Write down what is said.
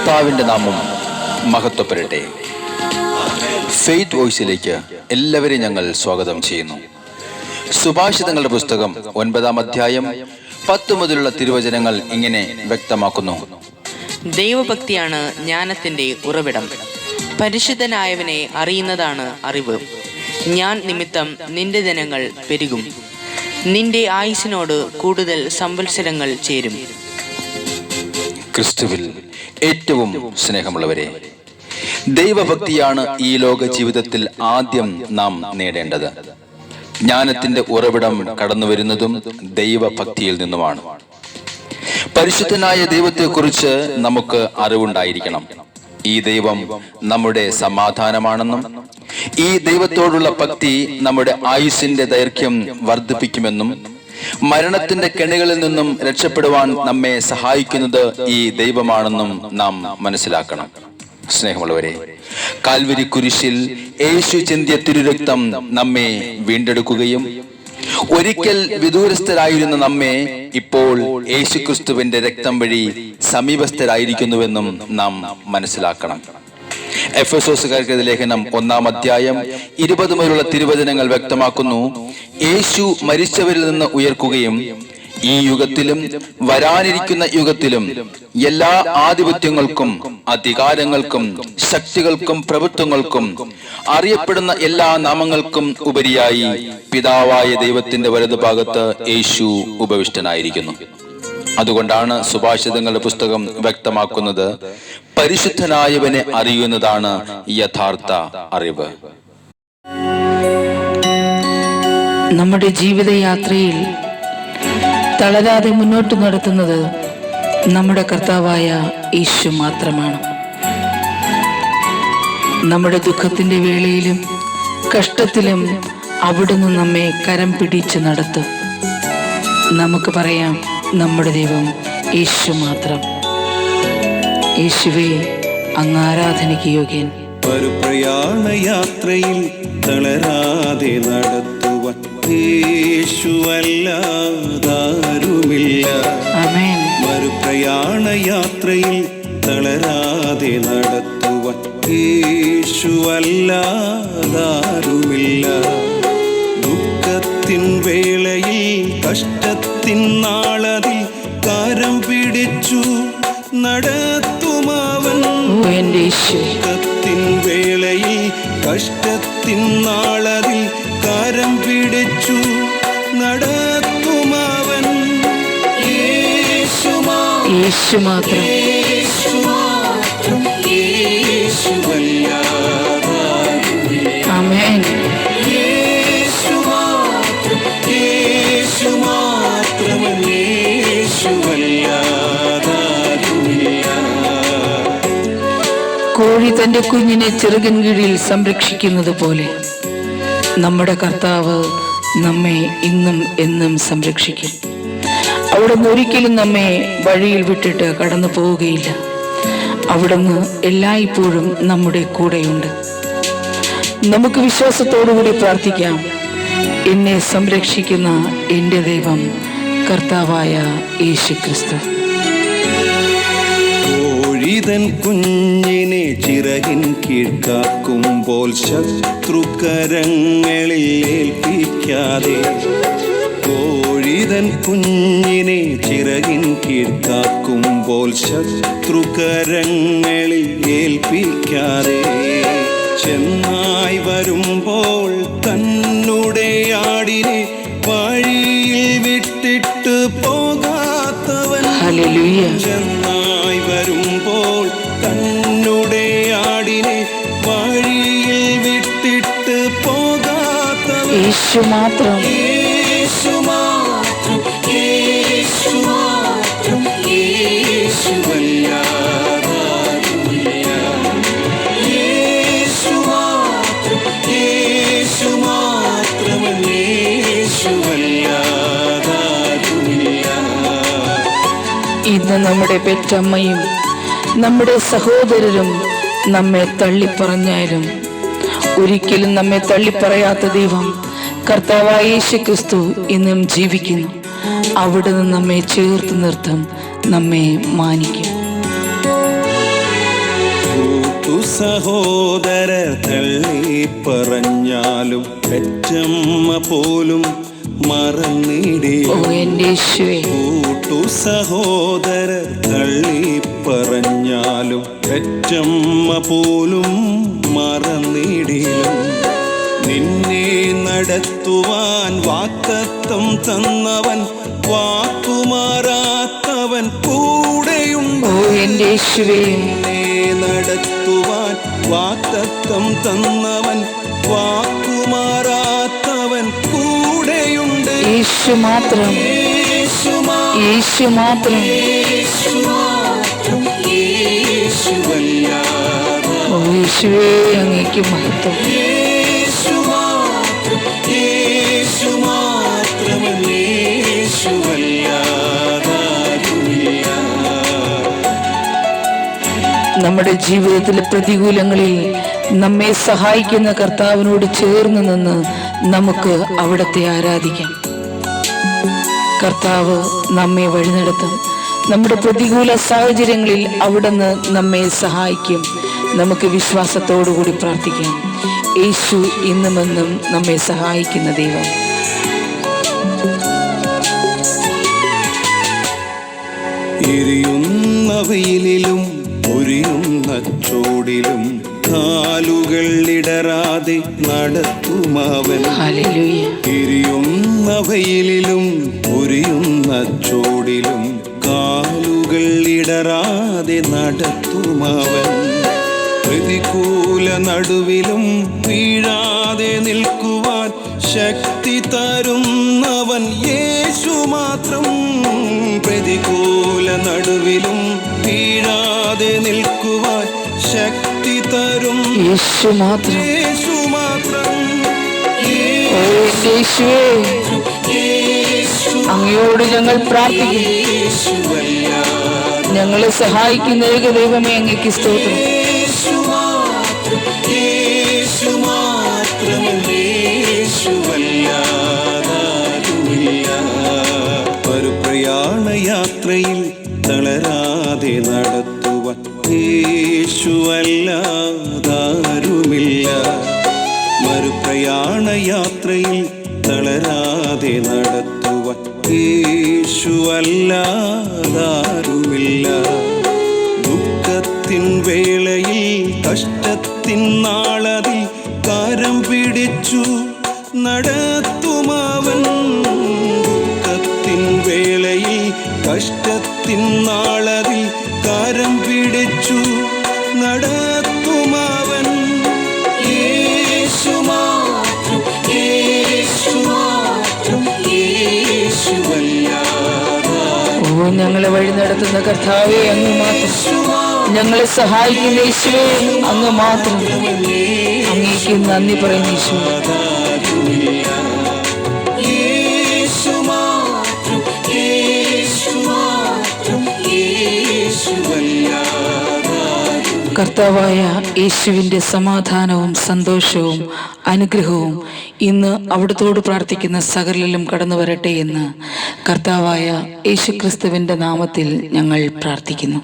കർത്താവിൻ്റെ നാമം മഹത്വപ്പെടട്ടെ. ഫെയ്ത്ത് വോയിസിലേക്ക് എല്ലാവരെയും ഞങ്ങൾ സ്വാഗതം ചെയ്യുന്നു. സുഭാഷിതങ്ങളുടെ പുസ്തകം 9-ാം അധ്യായം 10 മുതലുള്ള തിരുവചനങ്ങൾ ഇങ്ങനെ വ്യക്തമാക്കുന്നു. ദൈവഭക്തിയാണ് ജ്ഞാനത്തിന്റെ ഉറവിടം. പരിശുദ്ധനായവനെ അറിയുന്നതാണ് അറിവ്. ഞാൻ നിമിത്തം നിന്റെ ദിനങ്ങൾ പെരുകും, നിന്റെ ആയുസിനോട് കൂടുതൽ സംവത്സരങ്ങൾ ചേരും. ക്രിസ്തുവിൽ ഏറ്റവും സ്നേഹമുള്ളവരെ, ദൈവഭക്തിയാണ് ഈ ലോക ജീവിതത്തിൽ ആദ്യം നാം നേടേണ്ടത്. ജ്ഞാനത്തിന്റെ ഉറവിടം കടന്നു വരുന്നതും ദൈവഭക്തിയിൽ നിന്നുമാണ്. പരിശുദ്ധനായ ദൈവത്തെക്കുറിച്ച് നമുക്ക് അറിവുണ്ടായിരിക്കണം. ഈ ദൈവം നമ്മുടെ സമാധാനമാണെന്നും ഈ ദൈവത്തോടുള്ള ഭക്തി നമ്മുടെ ആയുസ്സിന്റെ ദൈർഘ്യം വർദ്ധിപ്പിക്കുമെന്നും മരണത്തിന്റെ കെണികളിൽ നിന്നും രക്ഷപ്പെടുവാൻ നമ്മെ സഹായിക്കുന്നത് ഈ ദൈവമാണെന്നും നാം മനസ്സിലാക്കണം. സ്നേഹമുള്ളവരെ, കാൽവരി കുരിശിൽ യേശു ചിന്തിയ തിരുരക്തം നമ്മെ വീണ്ടെടുക്കുകയും ഒരിക്കൽ വിദൂരസ്ഥരായിരുന്ന നമ്മെ ഇപ്പോൾ യേശുക്രിസ്തുവിന്റെ രക്തം വഴി സമീപസ്ഥരായിരിക്കുന്നുവെന്നും നാം മനസ്സിലാക്കണം. എഫെസോസുകാർക്ക് ലേഖനം 1-ാം അധ്യായം 20 മുതലുള്ള തിരുവചനങ്ങൾ വ്യക്തമാക്കുന്നു. യേശു മരിച്ചവരിൽ നിന്ന് ഉയർക്കുകയും ഈ യുഗത്തിലും വരാനിരിക്കുന്ന യുഗത്തിലും എല്ലാ ആധിപത്യങ്ങൾക്കും അധികാരങ്ങൾക്കും ശക്തികൾക്കും പ്രഭുത്വങ്ങൾക്കും അറിയപ്പെടുന്ന എല്ലാ നാമങ്ങൾക്കും ഉപരിയായി പിതാവായ ദൈവത്തിന്റെ വലതുഭാഗത്ത് യേശു ഉപവിഷ്ടനായിരിക്കുന്നു. അതുകൊണ്ടാണ് സുഭാഷിതങ്ങളുടെ പുസ്തകം വ്യക്തമാക്കുന്നത്, പരിശുദ്ധനായവനെ അറിയുന്നതാണ് യഥാർത്ഥ അറിവ്. നമ്മുടെ ജീവിതയാത്രയിൽ തളരാതെ മുന്നോട്ട് നടത്തുന്നത് നമ്മുടെ കർത്താവായ യേശു മാത്രമാണ്. നമ്മുടെ ദുഃഖത്തിന്റെ വേളയിലും കഷ്ടത്തിലും അവിടുന്ന് നമ്മെ കരം പിടിച്ച് നടത്തും. നമുക്ക് പറയാം, നമ്മുടെ ദൈവം യേശു മാത്രം. യേശുവേ, അങ്ങ് ആരാധനയ്ക്ക് യോഗ്യൻ. പ്രയാണയാത്രയിൽ തളരാതെ നടത്തുവാൻ യേശുവല്ലാതാരുമില്ല. ആമേൻ. മറുപ്രയാണയാത്രയിൽ തളരാതെ നടത്തുവാൻ യേശുവല്ലാതാരുമില്ല. ദുഃഖത്തിൻ വേളയിൽ കഷ്ടത്തിൻ നാളതിൽ കരം പിടിച്ചു നടത്തുമവൻ. ദുഃഖത്തിൻ വേളയിൽ കഷ്ടത്തിൻ നാളതിൽ കരം പിടിച്ചു നടത്തുമവൻ. യേശു മാത്രം. ആമേൻ. കോഴി തന്റെ കുഞ്ഞിനെ ചെറുകിൻ കീഴിൽ സംരക്ഷിക്കുന്നത് പോലെ നമ്മുടെ കർത്താവ് നമ്മെ ഇന്നും എന്നും സംരക്ഷിക്കും. അവിടുന്ന് ഒരിക്കലും നമ്മെ വഴിയിൽ വിട്ടിട്ട് കടന്നു പോവുകയില്ല. അവിടുന്ന് എല്ലായ്പ്പോഴും നമ്മുടെ കൂടെയുണ്ട്. നമുക്ക് വിശ്വാസത്തോടുകൂടി പ്രാർത്ഥിക്കാം, എന്നെ സംരക്ഷിക്കുന്ന എൻ്റെ ദൈവം കർത്താവായ യേശുക്രിസ്തു. കോഴിതൻ കുഞ്ഞിനെ ചിറകിൻ കീഴ്ക്കാക്കുമ്പോൾ ശത്രുകരങ്ങളിൽ ഏൽപ്പിക്കാതെ, കോഴിതൻ കുഞ്ഞിനെ ചിറകിൻ കീഴ്ക്കാക്കുമ്പോൾ ശത്രുകരങ്ങളിൽ ഏൽപ്പിക്കാതെ, ചെന്നായി വരുമ്പോൾ തന്നുടെ ആടിനെ വഴിയിൽ വിട്ടിട്ട് പോകാത്തവൻ. ചെന്നായി വരുമ്പോൾ തന്നുടെ ആടിനെ വഴിയിൽ വിട്ടിട്ട് പോകാത്തവൻ. യേശു മാത്രം. യേശു മാത്രം. യേശു മാത്രം. യേശുവല്ലാതാരുമില്ല. യേശു മാത്രം. യേശു മാത്രം. യേശുവല്ലാതാരുമില്ല. ഇന്ന് നമ്മുടെ പെറ്റമ്മയും നമ്മുടെ സഹോദരരും നമ്മെ തള്ളിപ്പറഞ്ഞാലും ഒരിക്കലും നമ്മെ തള്ളിപ്പറയാത്ത ദൈവം കർത്താവായ യേശുക്രിസ്തു ഇന്നും ജീവിക്കുന്നു. അവിടുന്ന് നമ്മെ ചേർത്ത് നിർത്തും, നമ്മെ മാനിക്കും. സഹോദരർ തള്ളി പറഞ്ഞാലും പെറ്റമ്മ പോലും മറന്നിടിലും. ഓ എൻ്റെ യേശുവേ, സഹോദരർ തള്ളി പറഞ്ഞാലും പെറ്റമ്മ പോലും മറന്നിടിലും. നിന്നെ നടത്തുവാൻ വാഗ്ദത്തം തന്നവൻ, വാക്കുമാറാത്തവൻ കൂടെയുണ്ട്. ഓ എൻ്റെ യേശുവേ, നിന്നെ നടത്തുവാൻ വാഗ്ദത്തം തന്നവൻ, വാക്കുമാറാത്തവൻ കൂടെയുണ്ട്. യേശു മാത്രം, യേശു യേശു മാത്രം. മാത്രം, യേശുവല്ലാതെ. ഓ യേശുവേ, അങ്ങേക്ക് മഹത്വം. യേശു മാത്രം, യേശു മാത്രം, യേശുവല്ലാതാരുമില്ല. നമ്മുടെ ജീവിതത്തിലെ പ്രതികൂലങ്ങളിൽ നമ്മെ സഹായിക്കുന്ന കർത്താവിനോട് ചേർന്ന് നിന്ന് നമുക്ക് അവിടത്തെ ആരാധിക്കാം. കർത്താവ് നമ്മെ വഴി നടത്തും. നമ്മുടെ പ്രതികൂല സാഹചര്യങ്ങളിൽ അവിടുന്ന് നമ്മെ സഹായിക്കും. നമുക്ക് വിശ്വാസത്തോടുകൂടി പ്രാർത്ഥിക്കാം. യേശു ഇന്നുമെന്നും നമ്മെ സഹായിക്കുന്ന ദൈവം. എരിയുന്ന വെയിലിലും പൊരിയുന്ന ചൂടിലും കാലുകൾ ഇടരാതെ നടത്തുമവൻ. ഹല്ലേലൂയ. എരിയുന്ന വെയിലിലും പൊരിയുന്ന ചൂടിലും കാലുകൾ ഇടരാതെ നടത്തുമവൻ. പ്രതികൂല നടുവിലും വീഴാതെ നിൽക്കുവാൻ ശക്തി തരുന്നവൻ യേശു മാത്രം. പ്രതികൂല നടുവിലും വീഴാതെ നിൽക്കുവാൻ ശക്തി തരും യേശു മാത്രം. യേശു മാത്രം. ഓ എൻ്റെ യേശുവേ, അങ്ങയോട് ഞങ്ങൾ പ്രാർത്ഥിക്കുന്നു. യേശുവല്ലാതെ. ഞങ്ങളെ സഹായിക്കുന്ന ഏക ദൈവമേ, അങ്ങേക്ക് സ്തോത്രം. യേശു മാത്രം, യേശു മാത്രം, യേശുവല്ലാതാരുമില്ല. ഒരു പ്രയാണയാത്രയിൽ തളരാതെ നടത്തുവാൻ യേശുവല്ലാതാരുമില്ല. മറുപ്രയാണയാത്രയിൽ തളരാതെ നടത്തുവാൻ യേശുവല്ലാതാരുമില്ല. ദുഃഖത്തിൻ വേളയിൽ കഷ്ടത്തിൻ നാളതിൽ കരം പിടിച്ചു നടത്തുമവൻ. ദുഃഖത്തിൻ വേളയിൽ കഷ്ടത്തിൻ നാളതിൽ കരം പിടിച്ചു നടത്തുമവൻ. യേശു മാത്രം, യേശു മാത്രം, യേശുവല്ലാതെ. ഓ ഞങ്ങളെ വഴി നടത്തുന്ന കർത്താവേ, അങ്ങ് മാത്രം. ഞങ്ങളെ സഹായിക്കുന്ന യേശുവേ, അങ്ങ് മാത്രം. അങ്ങേക്ക് നന്ദി പറയുന്നു യേശു. യേശു മാത്രം, യേശു മാത്രം, യേശുവല്ലാതെ. കർത്താവായ യേശുവിൻ്റെ സമാധാനവും സന്തോഷവും അനുഗ്രഹവും ഇന്ന് അവിടുത്തോട് പ്രാർത്ഥിക്കുന്ന സകലരിലും കടന്നു വരട്ടെ എന്ന് കർത്താവായ യേശുക്രിസ്തുവിൻ്റെ നാമത്തിൽ ഞങ്ങൾ പ്രാർത്ഥിക്കുന്നു.